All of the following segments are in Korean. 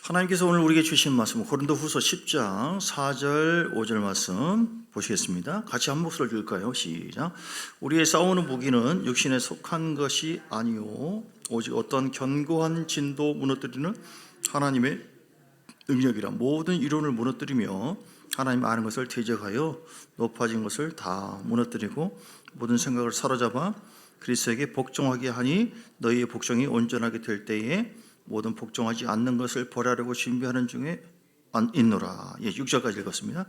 하나님께서 오늘 우리에게 주신 말씀 고린도후서 10장 4절 5절 말씀 보시겠습니다. 같이 한 목소리를 읽을까요? 시작. 우리의 싸우는 무기는 육신에 속한 것이 아니요 오직 어떤 견고한 진도 무너뜨리는 하나님의 능력이라. 모든 이론을 무너뜨리며 하나님 아는 것을 대적하여 높아진 것을 다 무너뜨리고 모든 생각을 사로잡아 그리스도에게 복종하게 하니 너희의 복종이 온전하게 될 때에 모든 복종하지 않는 것을 벌하려고 준비하는 중에 있노라. 6절까지 읽었습니다.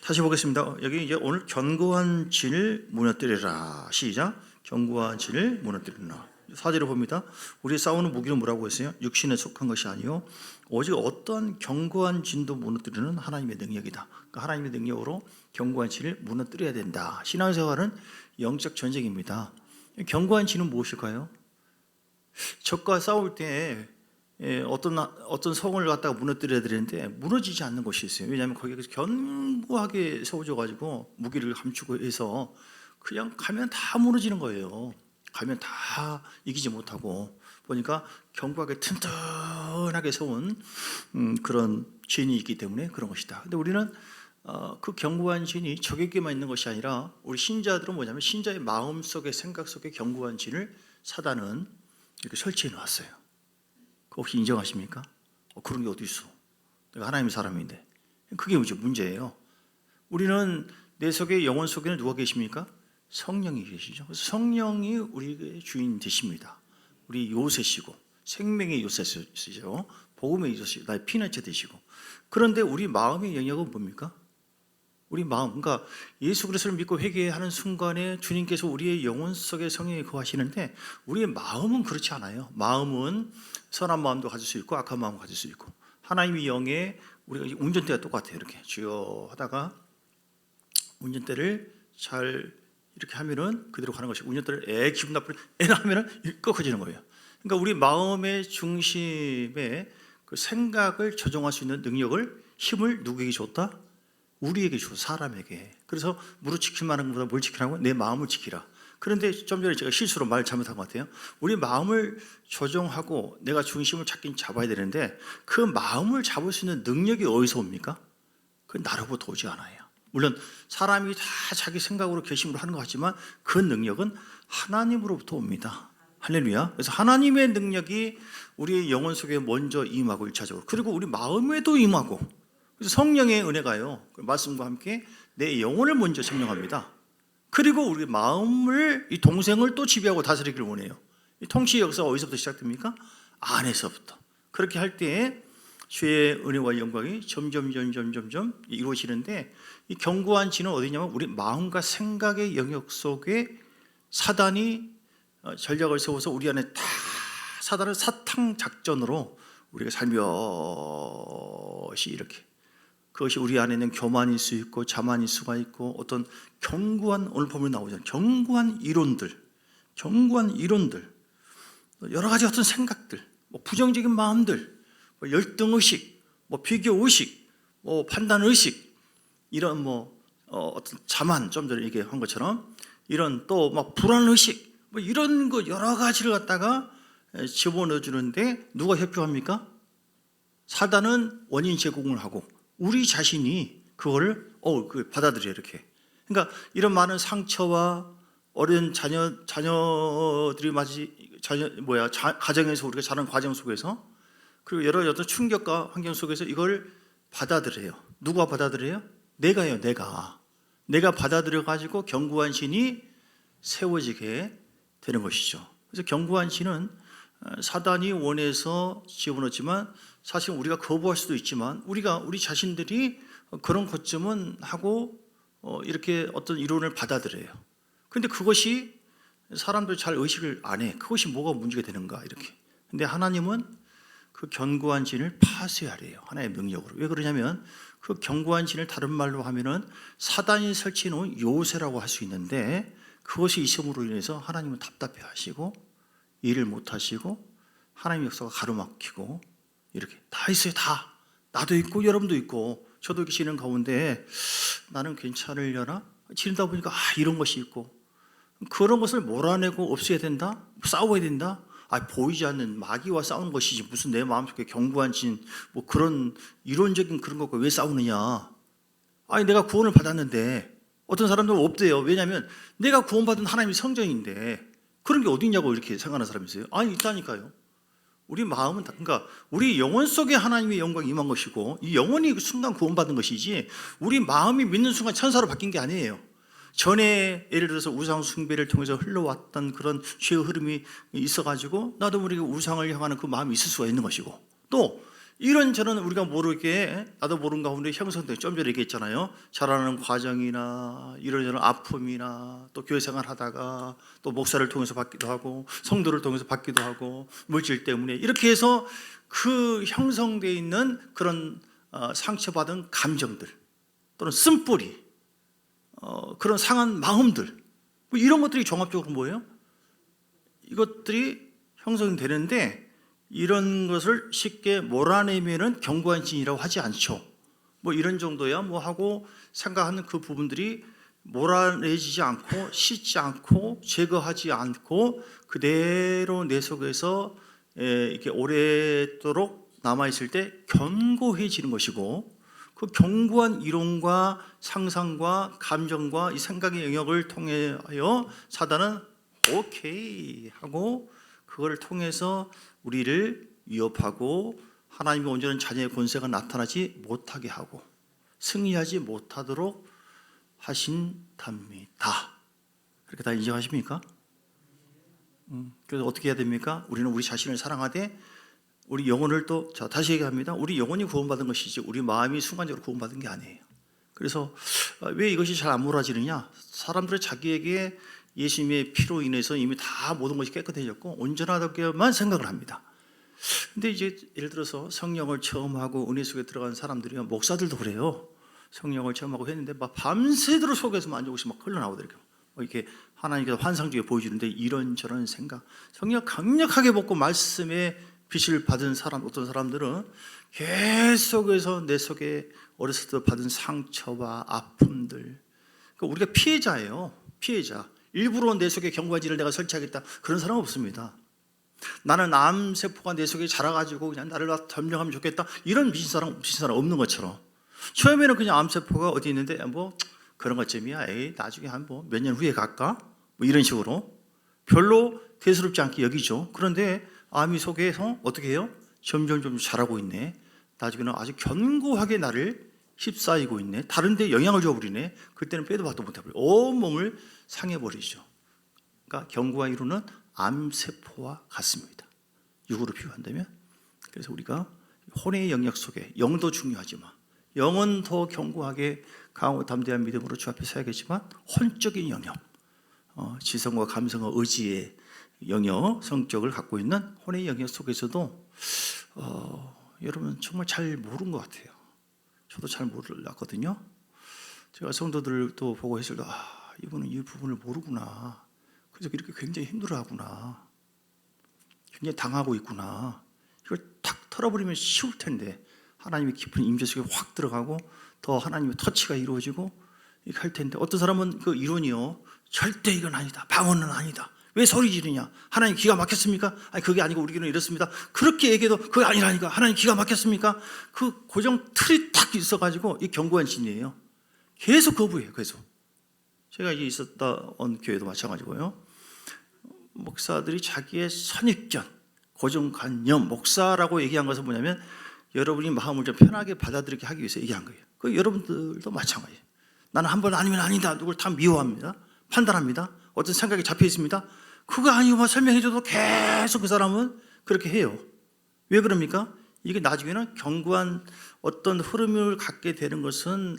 다시 보겠습니다. 여기 이제 오늘 견고한 진을 무너뜨리라. 시작. 견고한 진을 무너뜨리라. 4절을 봅니다. 우리 싸우는 무기는 뭐라고 했어요? 육신에 속한 것이 아니요 오직 어떤 견고한 진도 무너뜨리는 하나님의 능력이다. 그러니까 하나님의 능력으로 견고한 진을 무너뜨려야 된다. 신앙생활은 영적 전쟁입니다. 견고한 진은 무엇일까요? 적과 싸울 때 어떤 성을 갖다가 무너뜨려야 되는데 무너지지 않는 것이 있어요. 왜냐하면 거기에 견고하게 세워져가지고 무기를 감추고 해서 그냥 가면 다 무너지는 거예요. 가면 다 이기지 못하고 보니까 견고하게 튼튼하게 세운 그런 진이 있기 때문에 그런 것이다. 근데 우리는 그 견고한 진이 적에게만 있는 것이 아니라 우리 신자들은 뭐냐면 신자의 마음 속에 생각 속에 견고한 진을 사단은 이렇게 설치해 놨어요. 그거 혹시 인정하십니까? 그런 게 어디 있어? 내가 하나님의 사람인데. 그게 문제예요. 우리는 내 속에 영혼 속에는 누가 계십니까? 성령이 계시죠. 그래서 성령이 우리의 주인 되십니다. 우리 요새시고 생명의 요새시죠. 복음의 요새, 나의 피난처 되시고. 그런데 우리 마음의 영역은 뭡니까? 우리 마음, 그러니까 예수 그리스도를 믿고 회개하는 순간에 주님께서 우리의 영혼 속에 성령이 거하시는데 우리의 마음은 그렇지 않아요. 마음은 선한 마음도 가질 수 있고 악한 마음도 가질 수 있고 하나님의 영에 우리가 운전대가 똑같아요. 이렇게 주여 하다가 운전대를 잘 이렇게 하면은 그대로 가는 것이고 운전대를 기분 나쁘게 하면은 꺾어지는 거예요. 그러니까 우리 마음의 중심에 그 생각을 조정할 수 있는 능력을 힘을 누구에게 줬다? 우리에게 줘, 사람에게. 그래서 무릎 지킬만한 것보다 뭘 지키라고? 내 마음을 지키라. 그런데 좀 전에 제가 실수로 말 잘못한 것 같아요. 우리 마음을 조정하고 내가 중심을 잡긴 잡아야 되는데 그 마음을 잡을 수 있는 능력이 어디서 옵니까? 그건 나로부터 오지 않아요. 물론 사람이 다 자기 생각으로 결심으로 하는 것 같지만 그 능력은 하나님으로부터 옵니다. 할렐루야. 그래서 하나님의 능력이 우리의 영혼 속에 먼저 임하고 1차적으로 그리고 우리 마음에도 임하고 그래서 성령의 은혜가요 말씀과 함께 내 영혼을 먼저 점령합니다. 그리고 우리 마음을 이 동생을 또 지배하고 다스리기를 원해요. 이 통치의 역사가 어디서부터 시작됩니까? 안에서부터. 그렇게 할 때 주의 은혜와 영광이 점점 이루어지는데 이 견고한 진은 어디냐면 우리 마음과 생각의 영역 속에 사단이 전략을 세워서 우리 안에 다 사단을 사탕 작전으로 우리가 살며시 이렇게 그것이 우리 안에는 교만일 수 있고 자만일 수가 있고 어떤 견고한 오늘 보면 나오잖아요. 견고한 이론들 여러 가지 어떤 생각들 부정적인 마음들 열등의식 비교의식 판단의식 이런 어떤 자만 좀 전에 얘기한 것처럼 이런 또 막 불안의식 이런 거 여러 가지를 갖다가 집어넣어 주는데 누가 협조합니까? 사단은 원인 제공을 하고 우리 자신이 그거를 받아들여요. 이렇게. 그러니까 이런 많은 상처와 어린 자녀들이 가정에서 우리가 자란 과정 속에서 그리고 여러 어떤 충격과 환경 속에서 이걸 받아들여요. 누가 받아들여요? 내가요. 내가 받아들여 가지고 견고한 신이 세워지게 되는 것이죠. 그래서 견고한 신은 사단이 원해서 집어넣지만 사실 우리가 거부할 수도 있지만 우리 자신들이 그런 것쯤은 하고 이렇게 어떤 이론을 받아들여요. 그런데 그것이 사람들 잘 의식을 안 해. 그것이 뭐가 문제가 되는가 이렇게. 근데 하나님은 그 견고한 진을 파쇄하래요. 하나의 능력으로. 왜 그러냐면 그 견고한 진을 다른 말로 하면은 사단이 설치해 놓은 요새라고 할 수 있는데 그것이 있음으로 인해서 하나님은 답답해 하시고 일을 못 하시고 하나님의 역사가 가로막히고 이렇게 다 있어요. 다. 나도 있고 여러분도 있고 저도 계시는 가운데 나는 괜찮으려나? 지내다 보니까 이런 것이 있고 그런 것을 몰아내고 없애야 된다? 싸워야 된다? 보이지 않는 마귀와 싸우는 것이지 무슨 내 마음속에 견고한 진 뭐 그런 이론적인 그런 것과 왜 싸우느냐. 내가 구원을 받았는데 어떤 사람들은 없대요. 왜냐하면 내가 구원받은 하나님의 성전인데 그런 게 어디 있냐고 이렇게 생각하는 사람이 있어요. 있다니까요. 우리 마음은 그러니까 우리 영혼 속에 하나님의 영광이 임한 것이고 이 영혼이 그 순간 구원받은 것이지 우리 마음이 믿는 순간 천사로 바뀐 게 아니에요. 전에 예를 들어서 우상 숭배를 통해서 흘러왔던 그런 죄의 흐름이 있어가지고 나도 모르게 우상을 향하는 그 마음이 있을 수가 있는 것이고 또 이런저런 우리가 모르게 나도 모르는 가운데 형성된 좀 전에 얘기했잖아요. 자라는 과정이나 이런저런 아픔이나 또 교회 생활하다가 또 목사를 통해서 받기도 하고 성도를 통해서 받기도 하고 물질 때문에 이렇게 해서 그 형성되어 있는 그런 상처받은 감정들 또는 쓴뿌리 그런 상한 마음들 이런 것들이 종합적으로 뭐예요? 이것들이 형성이 되는데 이런 것을 쉽게 몰아내면은 견고한 진이라고 하지 않죠. 이런 정도야 하고 생각하는 그 부분들이 몰아내지지 않고 씻지 않고 제거하지 않고 그대로 내 속에서 이렇게 오랫도록 남아있을 때 견고해지는 것이고 그 견고한 이론과 상상과 감정과 이 생각의 영역을 통하여 사단은 오케이 하고 그걸 통해서 우리를 위협하고 하나님의 온전한 자녀의 권세가 나타나지 못하게 하고 승리하지 못하도록 하신답니다. 그렇게 다 인정하십니까? 그래서 어떻게 해야 됩니까? 우리는 우리 자신을 사랑하되 우리 영혼을 또 다시 얘기합니다. 우리 영혼이 구원받은 것이지 우리 마음이 순간적으로 구원받은 게 아니에요. 그래서 왜 이것이 잘 안 몰아지느냐? 사람들은 자기에게 예수님의 피로 인해서 이미 다 모든 것이 깨끗해졌고 온전하다고만 생각을 합니다. 근데 이제 예를 들어서 성령을 체험하고 은혜 속에 들어간 사람들이요, 목사들도 그래요. 성령을 체험하고 했는데 막 밤새도록 속에서 만족없이 막 흘러나오더라고요. 이렇게 하나님께서 환상적으로 보여주는데 이런저런 생각, 성령 강력하게 먹고 말씀의 빛을 받은 사람, 어떤 사람들은 계속해서 내 속에 어렸을 때 받은 상처와 아픔들, 그러니까 우리가 피해자예요. 피해자. 일부러 내 속에 견고한지를 내가 설치하겠다 그런 사람 없습니다. 나는 암세포가 내 속에 자라가지고 그냥 나를 점령하면 좋겠다 이런 미친 사람 없는 것처럼 처음에는 그냥 암세포가 어디 있는데 그런 것쯤이야. 나중에 한 몇 년 후에 갈까? 이런 식으로 별로 대수롭지 않게 여기죠. 그런데 암이 속에서 어떻게 해요? 점점 자라고 있네. 나중에는 아주 견고하게 나를 휩싸이고 있네. 다른 데 영향을 줘버리네. 그때는 빼도 박도 못해버려요. 온몸을 상해버리죠. 그러니까 견고한 이루는 암세포와 같습니다. 육으로 비유한다면. 그래서 우리가 혼의 영역 속에 영도 중요하지만 영은 더 견고하게 강하고 담대한 믿음으로 주 앞에 서야겠지만 혼적인 영역, 지성과 감성과 의지의 영역, 성격을 갖고 있는 혼의 영역 속에서도 여러분 정말 잘 모르는 것 같아요. 저도 잘 몰랐거든요. 제가 성도들도 보고 했을 때 이분은 이 부분을 모르구나. 그래서 이렇게 굉장히 힘들어하구나. 굉장히 당하고 있구나. 이걸 탁 털어버리면 쉬울 텐데 하나님의 깊은 임재 속에 확 들어가고 더 하나님의 터치가 이루어지고 이렇게 할 텐데 어떤 사람은 그 이론이요. 절대 이건 아니다. 방언은 아니다. 왜 소리 지르냐? 하나님 기가 막혔습니까? 그게 아니고 우리 교회는 이렇습니다. 그렇게 얘기해도 그게 아니라니까. 하나님 기가 막혔습니까? 그 고정 틀이 딱 있어가지고 이 견고한 신이에요. 계속 거부해요. 계속. 제가 이제 있었던 교회도 마찬가지고요. 목사들이 자기의 선입견, 고정관념, 목사라고 얘기한 것은 뭐냐면 여러분이 마음을 좀 편하게 받아들이게 하기 위해서 얘기한 거예요. 그 여러분들도 마찬가지예요. 나는 한 번 아니면 아니다. 누굴 다 미워합니다. 판단합니다. 어떤 생각이 잡혀 있습니다. 그거 아니고 설명해줘도 계속 그 사람은 그렇게 해요. 왜 그럽니까? 이게 나중에는 견고한 어떤 흐름을 갖게 되는 것은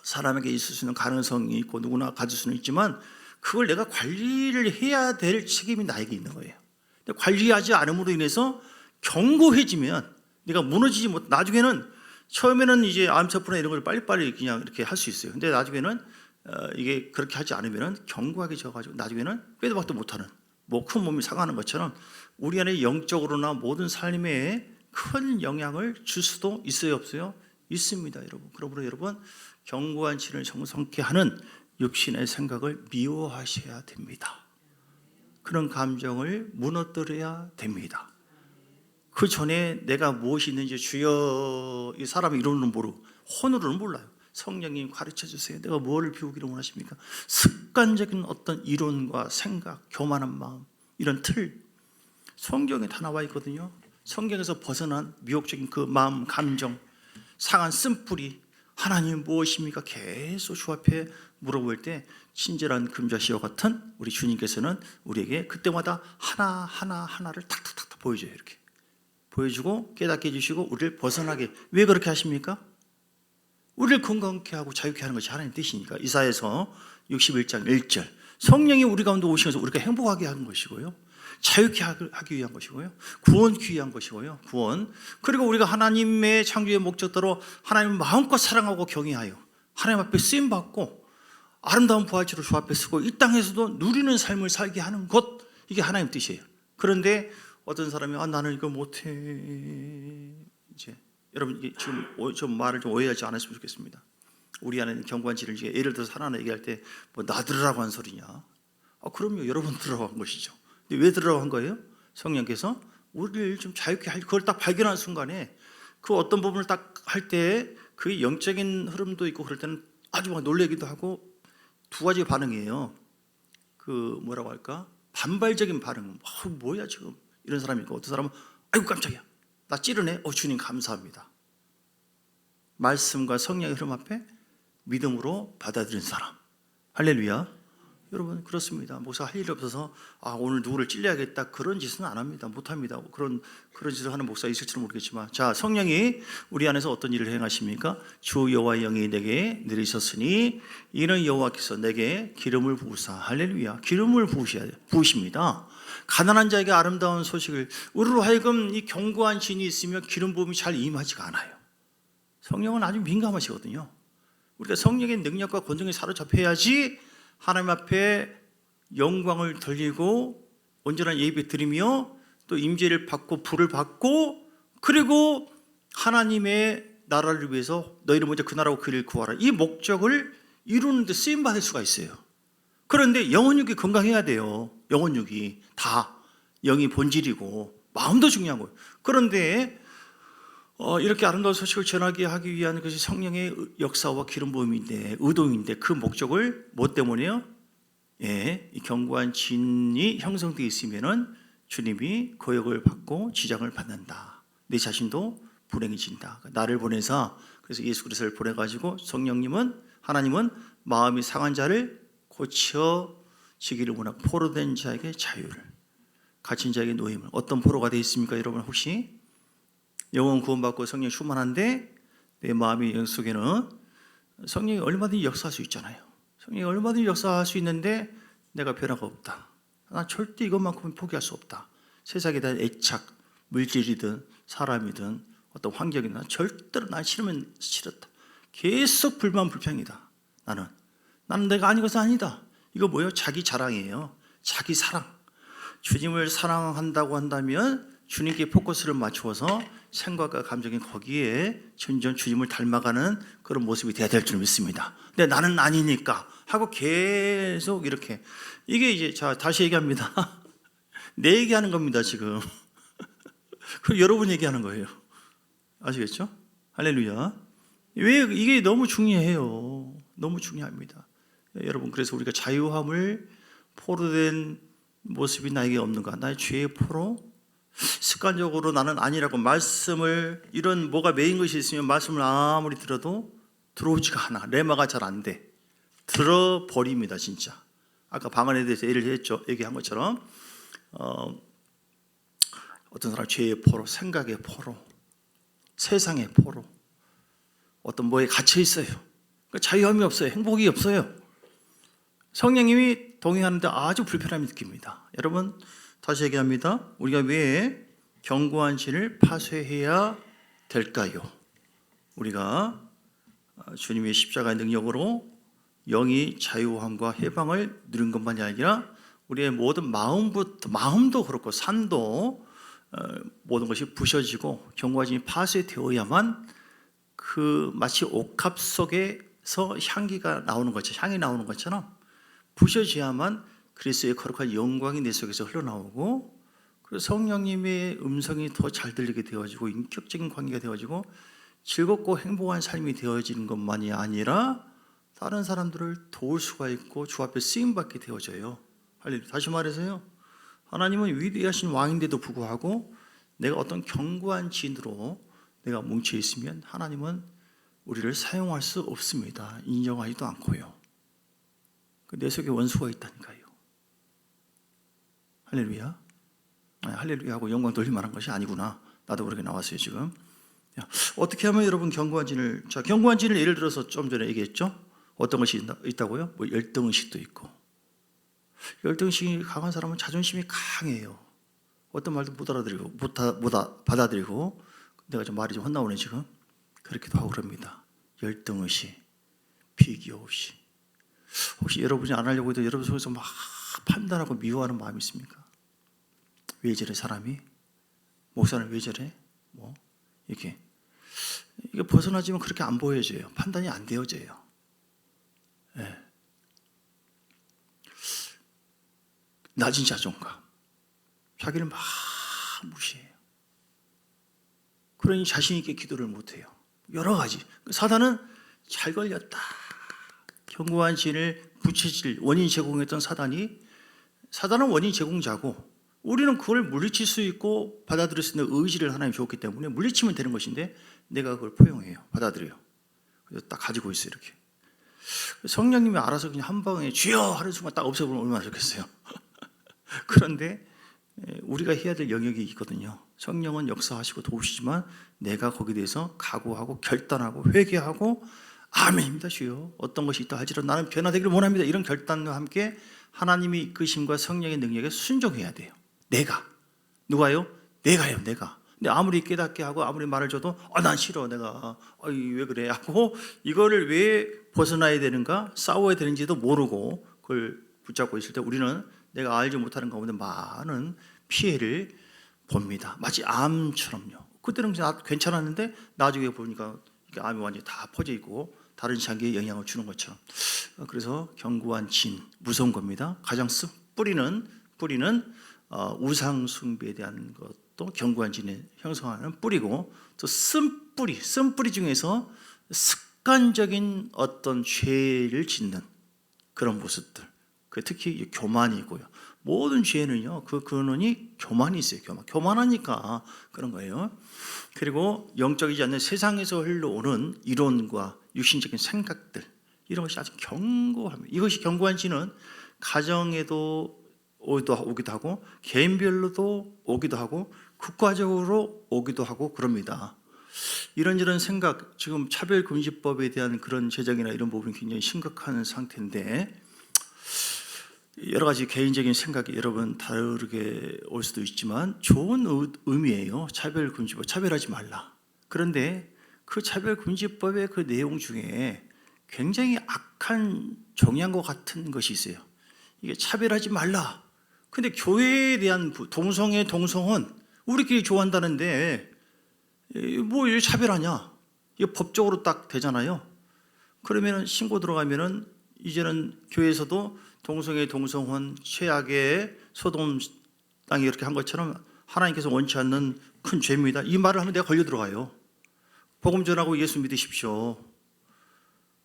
사람에게 있을 수 있는 가능성이 있고 누구나 가질 수는 있지만 그걸 내가 관리를 해야 될 책임이 나에게 있는 거예요. 근데 관리하지 않음으로 인해서 견고해지면 내가 무너지지 못, 나중에는 처음에는 이제 암세포나 이런 걸 빨리빨리 그냥 이렇게 할 수 있어요. 근데 나중에는 이게 그렇게 하지 않으면 견고하게 져가지고 나중에는 빼도 박도 못하는 큰 몸이 상하는 것처럼 우리 안에 영적으로나 모든 삶에 큰 영향을 줄 수도 있어요, 없어요? 있습니다, 여러분. 그러므로 여러분 견고한 신을 정성케 하는 육신의 생각을 미워하셔야 됩니다. 그런 감정을 무너뜨려야 됩니다. 그 전에 내가 무엇이 있는지 주여, 이 사람의 이름은 모르고 혼으로는 몰라요. 성령님 가르쳐 주세요. 내가 뭐를 배우기를 원하십니까? 습관적인 어떤 이론과 생각, 교만한 마음, 이런 틀, 성경에 다 나와 있거든요. 성경에서 벗어난 미혹적인 그 마음, 감정, 상한 쓴뿌리, 하나님 무엇입니까? 계속 주 앞에 물어볼 때 친절한 금자씨와 같은 우리 주님께서는 우리에게 그때마다 하나를 탁탁탁 보여줘요. 이렇게 보여주고 깨닫게 해주시고 우리를 벗어나게. 왜 그렇게 하십니까? 우리를 건강케 하고 자유케 하는 것이 하나님의 뜻이니까. 이사야서 61장 1절, 성령이 우리 가운데 오시면서 우리가 행복하게 하는 것이고요, 자유케 하기 위한 것이고요, 구원하기 위한 것이고요, 구원. 그리고 우리가 하나님의 창조의 목적대로 하나님을 마음껏 사랑하고 경외하여 하나님 앞에 쓰임받고 아름다운 부활체로 주 앞에 서고 이 땅에서도 누리는 삶을 살게 하는 것, 이게 하나님의 뜻이에요. 그런데 어떤 사람이 나는 이거 못해. 이제 여러분 지금 좀 말을 좀 오해하지 않았으면 좋겠습니다. 우리 안에 경관지를 예를 들어서 하나 얘기할 때 뭐 나 들으라고 한 소리냐? 그럼요, 여러분 들으라고 한 것이죠. 근데 왜 들으라고 한 거예요? 성령께서 우리를 좀 자유케 할, 그걸 딱 발견하는 순간에 그 어떤 부분을 딱 할 때 그 영적인 흐름도 있고 그럴 때는 아주 막 놀라기도 하고 두 가지 반응이에요. 그 뭐라고 할까? 반발적인 반응. 뭐야 지금 이런 사람이 있고, 어떤 사람은 아이고 깜짝이야, 나 찌르네. 주님 감사합니다. 말씀과 성령의 흐름 앞에 믿음으로 받아들인 사람. 할렐루야. 여러분 그렇습니다. 목사 할 일이 없어서 오늘 누구를 찔러야겠다, 그런 짓은 안 합니다. 못합니다. 그런 짓을 하는 목사 있을지는 모르겠지만, 자, 성령이 우리 안에서 어떤 일을 행하십니까? 주 여호와의 영이 내게 내리셨으니 이는 여호와께서 내게 기름을 부으사. 할렐루야. 기름을 부으십니다. 가난한 자에게 아름다운 소식을. 우리로 하여금 이 견고한 진이 있으면 기름 부음이 잘 임하지가 않아요. 성령은 아주 민감하시거든요. 우리가 성령의 능력과 권능에 사로잡혀야지 하나님 앞에 영광을 돌리고 온전한 예배 드리며 또 임재를 받고 불을 받고, 그리고 하나님의 나라를 위해서 너희를 먼저 그 나라고 그 일을 구하라, 이 목적을 이루는 데 쓰임 받을 수가 있어요. 그런데 영혼육이 건강해야 돼요. 영혼육이 다 영이 본질이고 마음도 중요한 거예요. 그런데 이렇게 아름다운 소식을 전하게 하기 위한 것이 성령의 역사와 기름 부음인데, 의도인데, 그 목적을 뭐 때문에요? 이 견고한 진이 형성되어 있으면은 주님이 거역을 받고 지장을 받는다. 내 자신도 불행해진다. 나를 보내서, 그래서 예수 그리스도를 보내가지고 하나님은 마음이 상한 자를 고쳐지기를 원하고 포로된 자에게 자유를, 갇힌 자에게 노임을. 어떤 포로가 되어 있습니까? 여러분 혹시 영혼 구원받고 성령 충만한데 내 마음의 영 속에는 성령이 얼마든지 역사할 수 있잖아요. 성령이 얼마든지 역사할 수 있는데 내가 변화가 없다. 난 절대 이것만큼은 포기할 수 없다. 세상에 대한 애착, 물질이든 사람이든 어떤 환경이든 절대로 난 싫으면 싫었다. 계속 불만 불평이다. 나는 내가 아닌 것은 아니다. 이거 뭐예요? 자기 자랑이에요. 자기 사랑. 주님을 사랑한다고 한다면 주님께 포커스를 맞추어서 생각과 감정이 거기에 점점 주님을 닮아가는 그런 모습이 돼야 될 줄 믿습니다. 근데 나는 아니니까 하고 계속 이렇게, 이게 이제, 자, 다시 얘기합니다. 내 얘기하는 겁니다 지금. 그 여러분 얘기하는 거예요. 아시겠죠? 할렐루야. 왜 이게 너무 중요해요. 너무 중요합니다. 여러분, 그래서 우리가 자유함을, 포로된 모습이 나에게 없는가? 나의 죄의 포로? 습관적으로 나는 아니라고 말씀을, 이런 뭐가 메인 것이 있으면 말씀을 아무리 들어도 들어오지가 않아. 레마가 잘 안 돼. 들어버립니다 진짜. 아까 방언에 대해서 얘기한 것처럼 어떤 사람 죄의 포로, 생각의 포로, 세상의 포로, 어떤 뭐에 갇혀 있어요. 그러니까 자유함이 없어요. 행복이 없어요. 성령님이 동행하는데 아주 불편함이 느낍니다. 여러분 다시 얘기합니다. 우리가 왜 견고한 진을 파쇄해야 될까요? 우리가 주님의 십자가의 능력으로 영이 자유함과 해방을 누린 것만이 아니라 우리의 모든 마음도 그렇고 산도 모든 것이 부셔지고 견고한 진이 파쇄되어야만 그 마치 옥합 속에서 향기가 나오는 것처럼, 향이 나오는 것처럼 부셔져야만 그리스도의 거룩한 영광이 내 속에서 흘러나오고, 그리고 성령님의 음성이 더 잘 들리게 되어지고, 인격적인 관계가 되어지고, 즐겁고 행복한 삶이 되어지는 것만이 아니라 다른 사람들을 도울 수가 있고 주 앞에 쓰임받게 되어져요. 할렐루야. 다시 말해서요, 하나님은 위대하신 왕인데도 불구하고 내가 어떤 견고한 진으로 내가 뭉쳐 있으면 하나님은 우리를 사용할 수 없습니다. 인정하지도 않고요. 내 속에 원수가 있다니까요. 할렐루야. 할렐루야 하고 영광 돌릴 만한 것이 아니구나. 나도 그렇게 나왔어요 지금. 어떻게 하면 여러분 견고한 진을, 자, 견고한 진을 예를 들어서 좀 전에 얘기했죠. 어떤 것이 있다고요? 뭐 열등의식도 있고. 열등의식이 강한 사람은 자존심이 강해요. 어떤 말도 못 알아들이고 못 받아들이고, 내가 좀 말이 좀 헛나오네 지금. 그렇기도 하고 그럽니다. 열등의식, 비교의식. 혹시 여러분이 안 하려고 해도 여러분 속에서 막 판단하고 미워하는 마음이 있습니까? 왜 저래 사람이? 목사는 왜 저래? 뭐 이렇게 이게 벗어나지면 그렇게 안 보여져요. 판단이 안 되어져요. 네. 낮은 자존감, 자기를 막 무시해요. 그러니 자신 있게 기도를 못해요. 여러 가지. 사단은 잘 걸렸다. 견고한 진을 부채질 원인 제공했던 사단은 원인 제공자고, 우리는 그걸 물리칠 수 있고 받아들일 수 있는 의지를 하나님 줬기 때문에 물리치면 되는 것인데, 내가 그걸 포용해요. 받아들여요. 그래서 딱 가지고 있어요. 이렇게 성령님이 알아서 그냥 한 방에 주여 하는 순간 딱 없애버리면 얼마나 좋겠어요. 그런데 우리가 해야 될 영역이 있거든요. 성령은 역사하시고 도우시지만 내가 거기에 대해서 각오하고 결단하고 회개하고, 아멘입니다 주여, 어떤 것이 있다 할지라도 나는 변화되기를 원합니다, 이런 결단과 함께 하나님의 이끄심과 성령의 능력에 순종해야 돼요. 누가요? 내가요. 근데 아무리 깨닫게 하고 아무리 말을 줘도 난 싫어, 내가 왜 그래 하고, 이거를 왜 벗어나야 되는가, 싸워야 되는지도 모르고 그걸 붙잡고 있을 때 우리는 내가 알지 못하는 가운데 많은 피해를 봅니다. 마치 암처럼요. 그때는 괜찮았는데 나중에 보니까 암이 완전히 다 퍼져 있고 다른 장기에 영향을 주는 것처럼. 그래서 견고한 진, 무서운 겁니다. 가장 뿌리는 우상 숭배에 대한 것도 견고한 진에 형성하는 뿌리고, 또 쓴뿌리 중에서 습관적인 어떤 죄를 짓는 그런 모습들, 특히 교만이고요. 모든 죄는요, 그 근원이 교만이 있어요. 교만하니까 그런 거예요. 그리고 영적이지 않는 세상에서 흘러오는 이론과 육신적인 생각들, 이런 것이 아주 견고합니다. 이것이 견고한 진은 가정에도 오기도 하고, 개인별로도 오기도 하고, 국가적으로 오기도 하고 그럽니다. 이런저런 생각, 지금 차별금지법에 대한 그런 제정이나 이런 부분이 굉장히 심각한 상태인데, 여러 가지 개인적인 생각이 여러분 다르게 올 수도 있지만 좋은 의미예요. 차별금지법, 차별하지 말라. 그런데 그 차별금지법의 그 내용 중에 굉장히 악한 정의한 것 같은 것이 있어요. 이게 차별하지 말라. 근데 교회에 대한 동성은 우리끼리 좋아한다는데 뭐 왜 차별하냐? 이게 법적으로 딱 되잖아요. 그러면 신고 들어가면은 이제는 교회에서도 동성혼 최악의 소돔 땅이 이렇게 한 것처럼 하나님께서 원치 않는 큰 죄입니다, 이 말을 하면 내가 걸려 들어가요. 복음 전하고 예수 믿으십시오.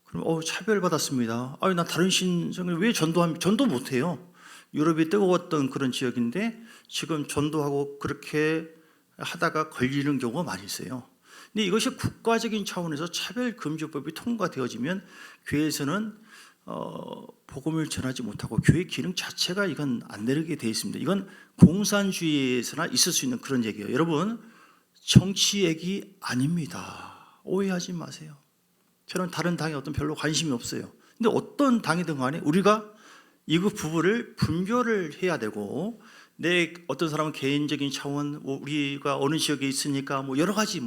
그럼 차별받았습니다. 나 다른 신성을 왜 전도 못해요? 유럽이 뜨거웠던 그런 지역인데 지금 전도하고 그렇게 하다가 걸리는 경우가 많이 있어요. 근데 이것이 국가적인 차원에서 차별금지법이 통과되어지면 교회에서는 복음을 전하지 못하고 교회 기능 자체가 이건 안 되게 되어 있습니다. 이건 공산주의에서나 있을 수 있는 그런 얘기예요. 여러분, 정치 얘기 아닙니다. 오해하지 마세요. 저는 다른 당에 별로 관심이 없어요. 근데 어떤 당이든 간에 우리가 이거 부부를 분별을 해야 되고, 어떤 사람은 개인적인 차원, 우리가 어느 지역에 있으니까 여러 가지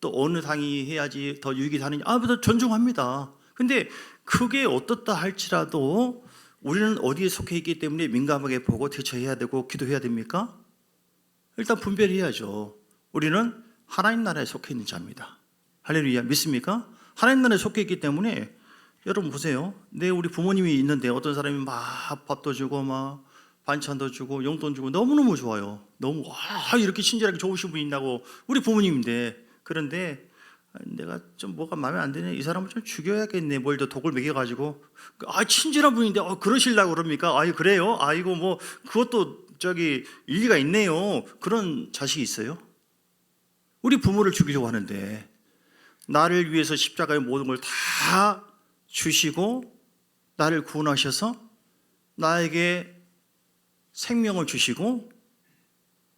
또 어느 당이 해야지 더 유익이 되느냐, 존중합니다. 근데 그게 어떻다 할지라도 우리는 어디에 속해 있기 때문에 민감하게 보고 대처해야 되고 기도해야 됩니까? 일단 분별해야죠. 우리는 하나님 나라에 속해 있는 자입니다. 할렐루야, 믿습니까? 하나님 나라에 속해 있기 때문에 여러분 보세요. 우리 부모님이 있는데 어떤 사람이 막 밥도 주고 막 반찬도 주고 용돈 주고 너무너무 좋아요. 너무 이렇게 친절하게 좋으신 분이 있나고 우리 부모님인데. 그런데 내가 좀 뭐가 마음에 안 드네. 이 사람을 좀 죽여야겠네. 뭘 더 독을 먹여가지고 친절한 분인데 그러시려고 그럽니까? 그래요? 이거 뭐 그것도 일리가 있네요. 그런 자식이 있어요? 우리 부모를 죽이려고 하는데 나를 위해서 십자가의 모든 걸 다 주시고 나를 구원하셔서 나에게 생명을 주시고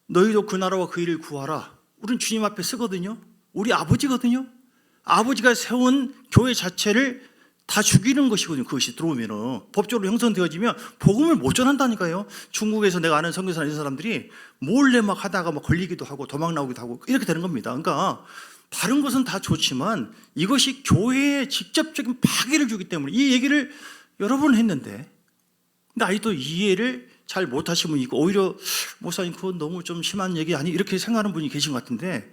너희도 그 나라와 그 일을 구하라. 우리는 주님 앞에 쓰거든요. 우리 아버지거든요. 아버지가 세운 교회 자체를 다 죽이는 것이거든요. 그것이 들어오면은 법적으로 형성되어지면 복음을 못 전한다니까요. 중국에서 내가 아는 선교사 이런 사람들이 몰래 막 하다가 막 걸리기도 하고 도망 나오기도 하고 이렇게 되는 겁니다. 그러니까 다른 것은 다 좋지만 이것이 교회에 직접적인 파괴를 주기 때문에 이 얘기를 여러 번 했는데 근데 아직도 이해를 잘 못하시는 분이 있고 오히려 목사님 그건 너무 좀 심한 얘기 아니 이렇게 생각하는 분이 계신 것 같은데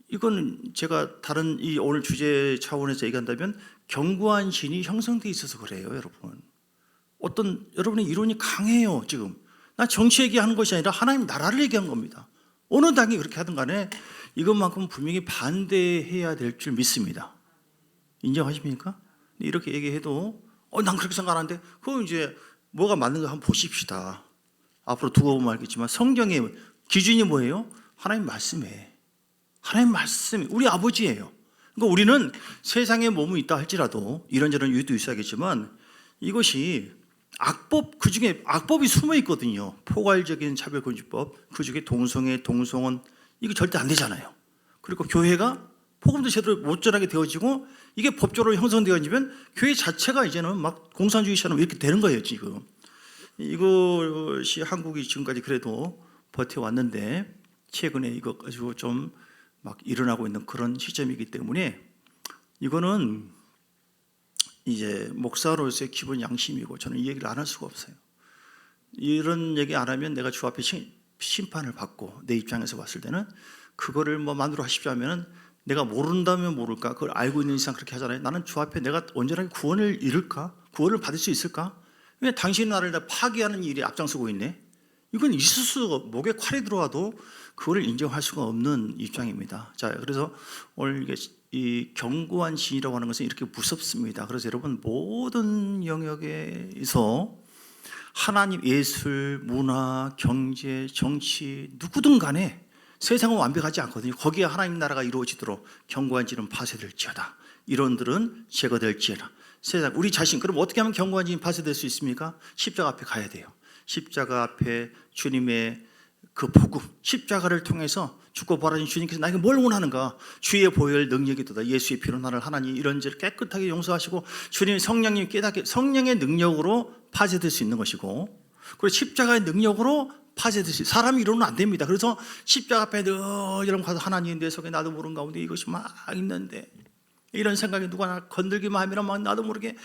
이거는 제가 다른 이 오늘 주제 차원에서 얘기한다면 견고한 신이 형성되어 있어서 그래요. 여러분 여러분의 이론이 강해요. 지금 나 정치 얘기하는 것이 아니라 하나님 나라를 얘기한 겁니다. 어느 당이 그렇게 하든 간에 이것만큼 분명히 반대해야 될 줄 믿습니다. 인정하십니까? 이렇게 얘기해도 난 그렇게 생각하는데 그건 이제 뭐가 맞는가 한번 보십시다. 앞으로 두고 보면 알겠지만 성경의 기준이 뭐예요? 하나님 말씀이에요. 하나님 말씀이 우리 아버지예요. 그러니까 우리는 세상에 몸이 있다 할지라도 이런저런 이유도 있어야겠지만 이것이 악법 그중에 악법이 숨어 있거든요. 포괄적인 차별금지법 그중에 동성애, 동성혼 이거 절대 안 되잖아요. 그리고 교회가 복음도 제대로 못 전하게 되어지고 이게 법적으로 형성되어지면 교회 자체가 이제는 막 공산주의처럼 이렇게 되는 거예요. 지금 이것이 한국이 지금까지 그래도 버텨왔는데 최근에 이거 가지고 좀 막 일어나고 있는 그런 시점이기 때문에 이거는 이제 목사로서의 기본 양심이고 저는 이 얘기를 안 할 수가 없어요. 이런 얘기 안 하면 내가 주 앞에 심판을 받고 내 입장에서 봤을 때는 그거를 뭐 만들어 하십시오 하면은 내가 모른다면 모를까 그걸 알고 있는 이상 그렇게 하잖아요. 나는 주 앞에 내가 온전하게 구원을 이룰까? 구원을 받을 수 있을까? 왜 당신 나라를 다 파괴하는 일에 앞장서고 있네? 이건 있을 수가 목에 칼이 들어와도 그거를 인정할 수가 없는 입장입니다. 자, 그래서 오늘 이 견고한 신이라고 하는 것은 이렇게 무섭습니다. 그래서 여러분 모든 영역에서 하나님, 예술, 문화, 경제, 정치 누구든 간에 세상은 완벽하지 않거든요. 거기에 하나님 나라가 이루어지도록 견고한 진은 파쇄될지어다. 이론들은 제거될지어다. 세상 우리 자신 그럼 어떻게 하면 견고한 진이 파쇄될 수 있습니까? 십자가 앞에 가야 돼요. 십자가 앞에 주님의 그 복음, 십자가를 통해서 죽고 부활하신 주님께서 나에게 뭘 원하는가? 주의 보혈 능력이도다. 예수의 피로 나를 하나님 이런 죄를 깨끗하게 용서하시고 주님의 성령님 깨닫게 성령의 능력으로 파쇄될 수 있는 것이고 그리고 십자가의 능력으로 파쇄될 수 있어요. 사람이 이러면 안 됩니다. 그래서 십자가 앞에 이런 가서 하나님 내 속에 나도 모르는 가운데 이것이 막 있는데 이런 생각이 누가 건들기만 하면 막 나도 모르게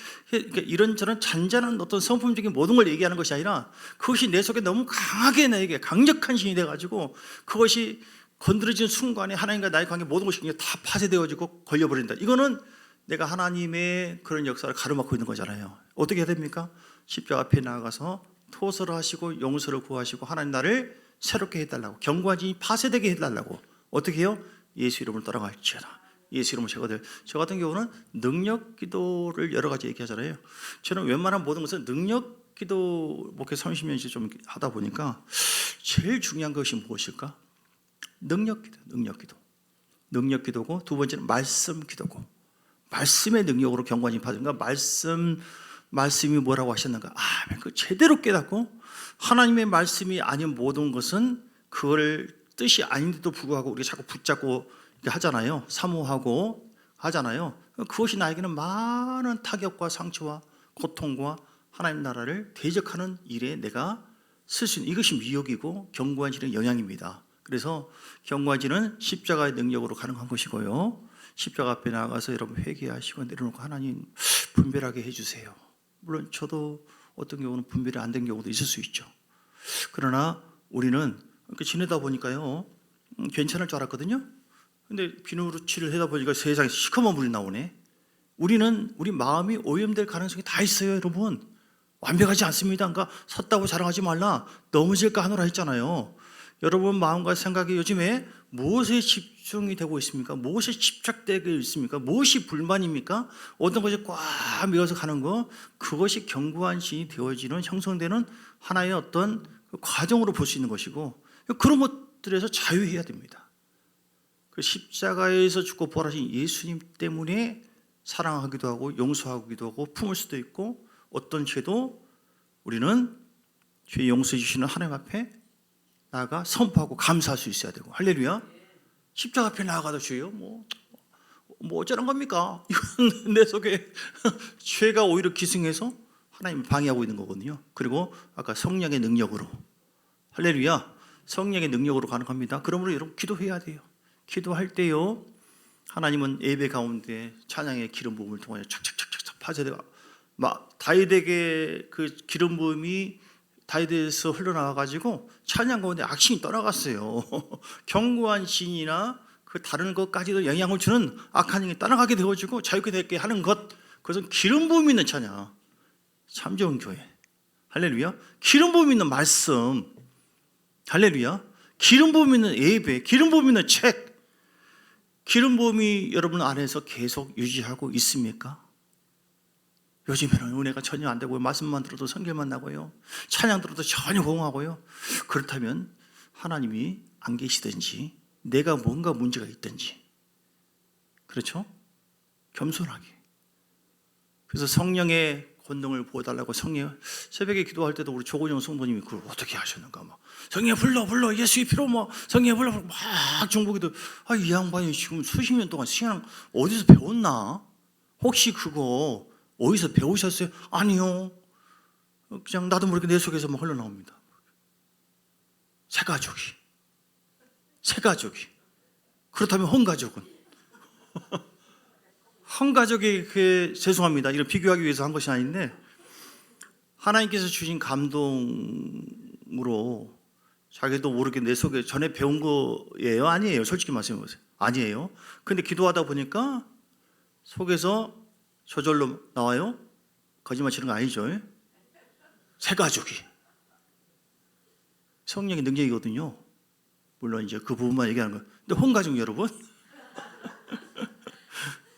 이런저런 잔잔한 어떤 성품적인 모든 걸 얘기하는 것이 아니라 그것이 내 속에 너무 강하게 나에게 강력한 신이 돼가지고 그것이 건드려지는 순간에 하나님과 나의 관계 모든 것이 다 파쇄되어지고 걸려버린다. 이거는 내가 하나님의 그런 역사를 가로막고 있는 거잖아요. 어떻게 해야 됩니까? 십자가 앞에 나아가서 토설을 하시고 용서를 구하시고 하나님 나를 새롭게 해달라고 견고한 진이 파쇄되게 해달라고 어떻게 해요? 예수 이름을 따라갈지어다. 예수 이름을 제거될. 저 같은 경우는 능력 기도를 여러 가지 얘기하잖아요. 저는 웬만한 모든 것은 능력 기도 목회 30년째 좀 하다 보니까 제일 중요한 것이 무엇일까? 능력 기도, 능력 기도고 두 번째는 말씀 기도고 말씀의 능력으로 견고한 파전과 말씀이 뭐라고 하셨는가? 그 제대로 깨닫고 하나님의 말씀이 아닌 모든 것은 그걸 뜻이 아닌데도 불구하고 우리가 자꾸 붙잡고 하잖아요. 사모하고 하잖아요. 그것이 나에게는 많은 타격과 상처와 고통과 하나님 나라를 대적하는 일에 내가 쓸 수 있는 이것이 미혹이고 견고한 진의 영향입니다. 그래서 견고한 진은 십자가의 능력으로 가능한 것이고요. 십자가 앞에 나가서 여러분 회개하시고 내려놓고 하나님 분별하게 해주세요. 물론 저도 어떤 경우는 분별이 안 된 경우도 있을 수 있죠. 그러나 우리는 이렇게 지내다 보니까요 괜찮을 줄 알았거든요. 근데 비누치를 하다 보니까 세상에 시커먼 물이 나오네. 우리 마음이 오염될 가능성이 다 있어요, 여러분. 완벽하지 않습니다. 그러니까 섰다고 자랑하지 말라. 넘어질까 하노라 했잖아요. 여러분 마음과 생각이 요즘에 무엇에 집중이 되고 있습니까? 무엇에 집착되고 있습니까? 무엇이 불만입니까? 어떤 것이 꽉 메어서 가는 거, 그것이 견고한 신이 되어지는, 형성되는 하나의 어떤 과정으로 볼 수 있는 것이고, 그런 것들에서 자유해야 됩니다. 그 십자가에서 죽고 부활하신 예수님 때문에 사랑하기도 하고 용서하기도 하고 품을 수도 있고, 어떤 죄도 우리는 죄 용서해 주시는 하나님 앞에 나아가 선포하고 감사할 수 있어야 되고. 할렐루야. 십자가 앞에 나아가도 주여 뭐 어쩌는 겁니까? 이건 내 속에 죄가 오히려 기승해서 하나님을 방해하고 있는 거거든요. 그리고 아까 성령의 능력으로, 할렐루야, 성령의 능력으로 가능합니다. 그러므로 여러분 기도해야 돼요. 기도할 때요, 하나님은 예배 가운데 찬양의 기름 부음을 통하여 착착착착 파쇄되고, 막 다윗에게 그 기름 부음이 다윗에서 흘러나와 가지고 찬양 가운데 악신이 떠나갔어요. 견고한 신이나 그 다른 것까지도 영향을 주는 악한 영이 떠나가게 되어지고 자유케 되게 하는 것, 그것은 기름 부음 있는 찬양. 참 좋은 교회. 할렐루야. 기름 부음 있는 말씀. 할렐루야. 기름 부음 있는 예배, 기름 부음 있는 책. 기름 부음이 여러분 안에서 계속 유지하고 있습니까? 요즘에는 은혜가 전혀 안 되고 말씀만 들어도 성결만 나고요, 찬양 들어도 전혀 호응하고요. 그렇다면 하나님이 안 계시든지 내가 뭔가 문제가 있든지, 그렇죠? 겸손하게. 그래서 성령의 권능을 보여달라고 새벽에 기도할 때도 우리 조건영 성도님이 그걸 어떻게 하셨는가, 막 성령 불러 예수의 피로 뭐 성령 불러 막 중보기도. 이 양반이 지금 수십 년 동안 신앙 어디서 배웠나? 혹시 그거 어디서 배우셨어요? 아니요. 그냥 나도 모르게 내 속에서 막 흘러나옵니다. 새 가족이. 그렇다면 헌가족은? 헌가족이 죄송합니다. 이런 비교하기 위해서 한 것이 아닌데, 하나님께서 주신 감동으로 자기도 모르게 내 속에 전에 배운 거예요? 아니에요? 솔직히 말씀해 보세요. 아니에요. 근데 기도하다 보니까 속에서 저절로 나와요? 거짓말 치는 거 아니죠? 새 가족이. 성령의 능력이거든요. 물론 이제 그 부분만 얘기하는 거예요. 근데 혼가족 여러분,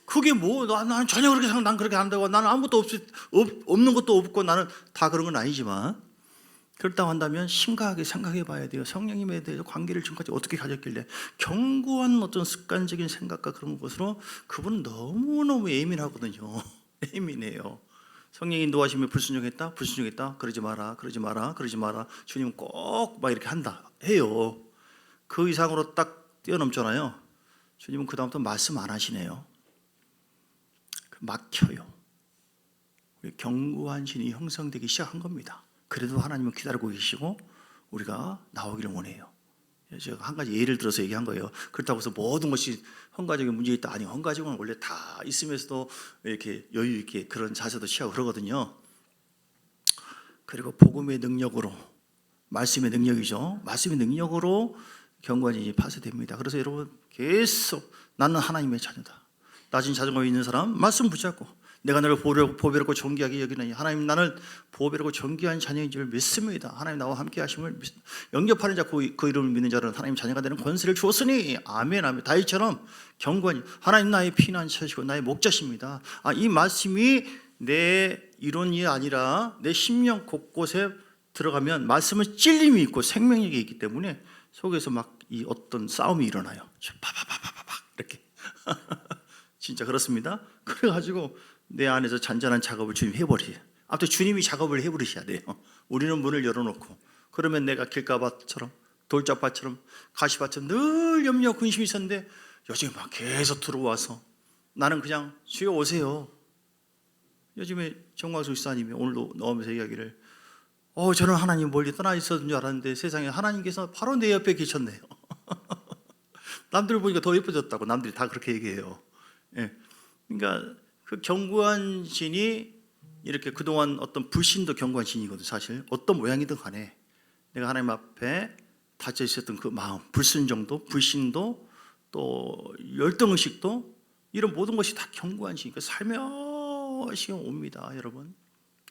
그게 뭐, 나는 전혀 그렇게 생각, 난 그렇게 한다고, 나는 아무것도 없는 것도 없고, 나는 다 그런 건 아니지만, 그렇다고 한다면 심각하게 생각해 봐야 돼요. 성령님에 대해서 관계를 지금까지 어떻게 가졌길래, 견고한 어떤 습관적인 생각과 그런 것으로 그분은 너무너무 예민하거든요. 예민해요. 성령이 인도하시면 불순종했다? 그러지 마라. 주님은 꼭 막 이렇게 한다 해요. 그 이상으로 딱 뛰어넘잖아요. 주님은 그 다음부터 말씀 안 하시네요. 막혀요. 견고한 신이 형성되기 시작한 겁니다. 그래도 하나님은 기다리고 계시고 우리가 나오기를 원해요. 제가 한 가지 예를 들어서 얘기한 거예요. 그렇다고 해서 모든 것이 헌가족에 문제 있다? 아니, 헌가족은 원래 다 있으면서도 이렇게 여유 있게 그런 자세도 취하고 그러거든요. 그리고 복음의 능력으로, 말씀의 능력이죠. 말씀의 능력으로 견고한 신이 파쇄됩니다. 그래서 여러분 계속 나는 하나님의 자녀다. 낮은 자존감이 있는 사람 말씀 붙잡고, 내가 너를 보배롭고 존귀하게 여기느니 하나님 나를 보배롭고 존귀한 자녀인 줄 믿습니다. 하나님 나와 함께 하심을 영접하는 자, 그 이름을 믿는 자는 하나님 자녀가 되는 권세를 주었으니 아멘. 다윗처럼 견고하니 하나님 나의 피난처시고 나의 목자십니다. 이 말씀이 내 이론이 아니라 내 심령 곳곳에 들어가면 말씀은 찔림이 있고 생명력이 있기 때문에 속에서 막 이 어떤 싸움이 일어나요. 파파파파파 이렇게. 진짜 그렇습니다. 그래가지고 내 안에서 잔잔한 작업을 주님이 해버리세요. 아무튼 주님이 작업을 해버리셔야 돼요. 우리는 문을 열어놓고, 그러면 내가 길가밭처럼 돌짝밭처럼 가시밭처럼 늘 염려 근심이 있었는데 요즘에 막 계속 들어와서 나는 그냥 주여 오세요. 요즘에 정광수 집사님이 오늘도 나오면서 이야기를, 저는 하나님 멀리 떠나 있었던 줄 알았는데 세상에 하나님께서 바로 내 옆에 계셨네요. 남들 보니까 더 예뻐졌다고 남들이 다 그렇게 얘기해요. 예. 그러니까 그 견고한 신이 이렇게 그동안 어떤 불신도 견고한 신이거든. 사실 어떤 모양이든 간에 내가 하나님 앞에 닫혀 있었던 그 마음, 불순종도, 불신도, 또 열등의식도, 이런 모든 것이 다 견고한 신이니까 살며시 옵니다. 여러분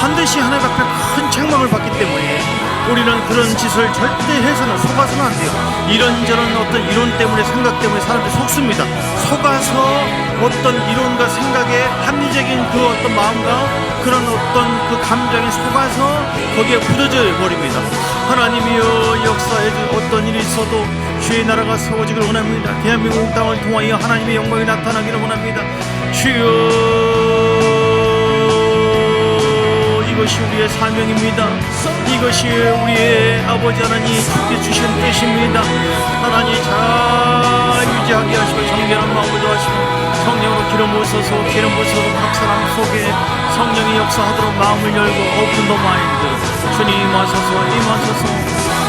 반드시 하나님 앞에 큰 책망을 받기 때문에 우리는 그런 짓을 절대 해서는 속아서는 안 돼요. 이런저런 어떤 이론 때문에, 생각 때문에 사람들이 속습니다. 속아서 어떤 이론과 생각에 합리적인 그 어떤 마음과 그런 어떤 그 감정에 속아서 거기에 굳어져 버립니다. 하나님이여, 역사에 어떤 일이 있어도 주의 나라가 세워지기를 원합니다. 대한민국 땅을 통하여 하나님의 영광이 나타나기를 원합니다. 주여, 이것이 우리의 사명입니다. 이것이 우리의 아버지 하나님 주께 주신 뜻입니다. 하나님 잘 유지하게 하시고 정결한 마음을 더하시고 성령으로 기름 부으소서, 기름 부으소서. 각 사람 속에 성령이 역사하도록 마음을 열고 오픈 더 마인드. 주님 임하소서, 임하소서.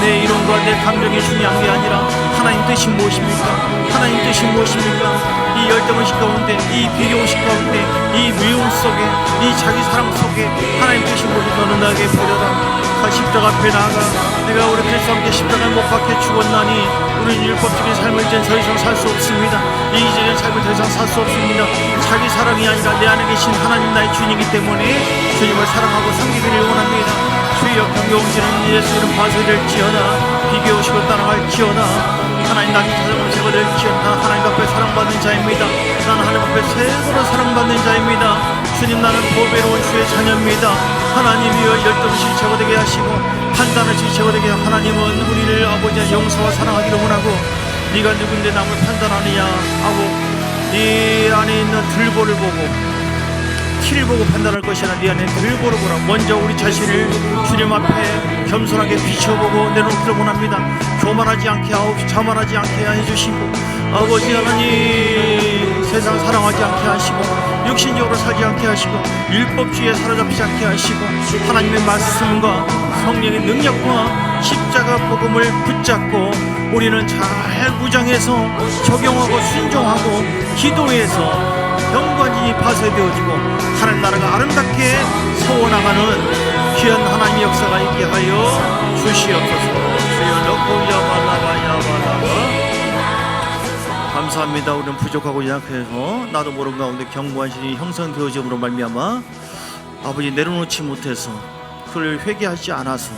내 이론과 내 감정이 중요한 게 아니라 하나님 뜻이 무엇입니까? 하나님 뜻이 무엇입니까? 이 열등의식 가운데, 이 비교의식 가운데, 이 미움 속에, 이 자기 사랑 속에 하나님 뜻이 무엇이 너는 나에게 보려라. 십자가 앞에 나아가 내가 우리 그리스도와 함께 십자가에 못 박혀 죽었나니 우리는 율법적인 삶을 이제 더 이상 살 수 없습니다. 이기적인 삶을 더 이상 살 수 없습니다. 자기 사랑이 아니라 내 안에 계신 하나님 나의 주님이기 때문에 주님을 사랑하고 섬기기를 원합니다. 주여, 경외함지는 예수 이름 파쇄될지어다. 비교의식을 따라갈지어다. 하나님 나를 찾아오는 제가 될지어다. 하나님 앞에 사랑받는 자입니다. 나는 하나님 앞에 최고로 사랑받는 자입니다. 주님, 나는 보배로운 주의 자녀입니다. 하나님이여, 열등의식이 제거되게 하시고 판단의식이 제거되게 하시고, 하나님은 우리를 아버지의 용서와 사랑하기를 원하고 네가 누군데 남을 판단하느냐 하고 네 안에 있는 들보를 보고 키를 보고 판단할 것이 아니라 네 안에 들보를 보라. 먼저 우리 자신을 주님 앞에 겸손하게 비춰보고 내놓기를 원합니다. 교만하지 않게 하옵시고 자만하지 않게 해주시고 아버지 하나님, 세상 사랑하지 않게 하시고 육신적으로 살지 않게 하시고 율법주의에 사로잡히지 않게 하시고 하나님의 말씀과 성령의 능력과 십자가 복음을 붙잡고 우리는 잘 무장해서 적용하고 순종하고 기도해서 영광이 파쇄되어지고 하나님 나라가 아름답게 세워나가는 귀한 하나님의 역사가 있게 하여 주시옵소서. 주여 넣고 야발라바 감사합니다. 우리는 부족하고 약해서 나도 모르는 가운데 견고한 신이 형성되어짐으로 말미암아 아버지 내려놓지 못해서 그를 회개하지 않아서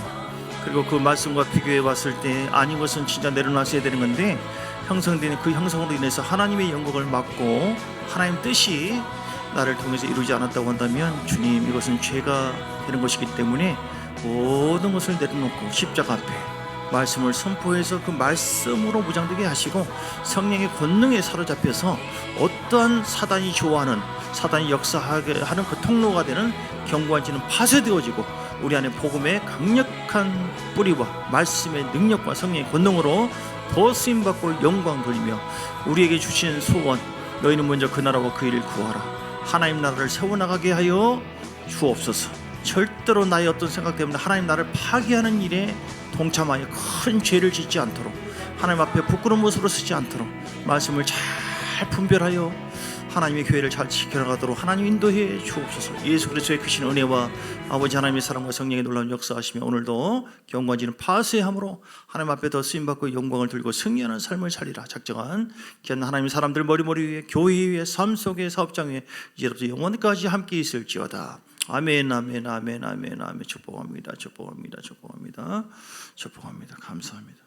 그리고 그 말씀과 비교해 봤을 때 아닌 것은 진짜 내려놨어야 되는 건데 형성된 그 형성으로 인해서 하나님의 영광을 막고 하나님 뜻이 나를 통해서 이루지 않았다고 한다면 주님, 이것은 죄가 되는 것이기 때문에 모든 것을 내려놓고 십자가 앞에 말씀을 선포해서 그 말씀으로 무장되게 하시고 성령의 권능에 사로잡혀서 어떠한 사단이 좋아하는, 사단이 역사하게 하는 그 통로가 되는 견고한 지는 파쇄되어지고 우리 안에 복음의 강력한 뿌리와 말씀의 능력과 성령의 권능으로 더 쓰임받고 영광 돌리며 우리에게 주신 소원, 너희는 먼저 그 나라와 그 일을 구하라. 하나님 나라를 세워나가게 하여 주옵소서. 절대로 나의 어떤 생각 때문에 하나님 나라를 파괴하는 일에 동참하여 큰 죄를 짓지 않도록, 하나님 앞에 부끄러운 모습으로 쓰지 않도록 말씀을 잘 분별하여 하나님의 교회를 잘 지켜나가도록 하나님 인도해 주옵소서. 예수 그리스도의 크신 은혜와 아버지 하나님의 사랑과 성령의 놀라운 역사하시며 오늘도 경건지는 파쇄함으로 하나님 앞에 더 쓰임받고 영광을 들고 승리하는 삶을 살리라. 작정한 귀한 하나님의 사람들 머리머리 위에, 교회 위에, 삶 속에, 사업장 위에 이제부터 영원까지 함께 있을지어다. 아멘, 아멘, 아멘, 아멘, 아멘. 축복합니다, 축복합니다, 축복합니다, 축복합니다. 감사합니다.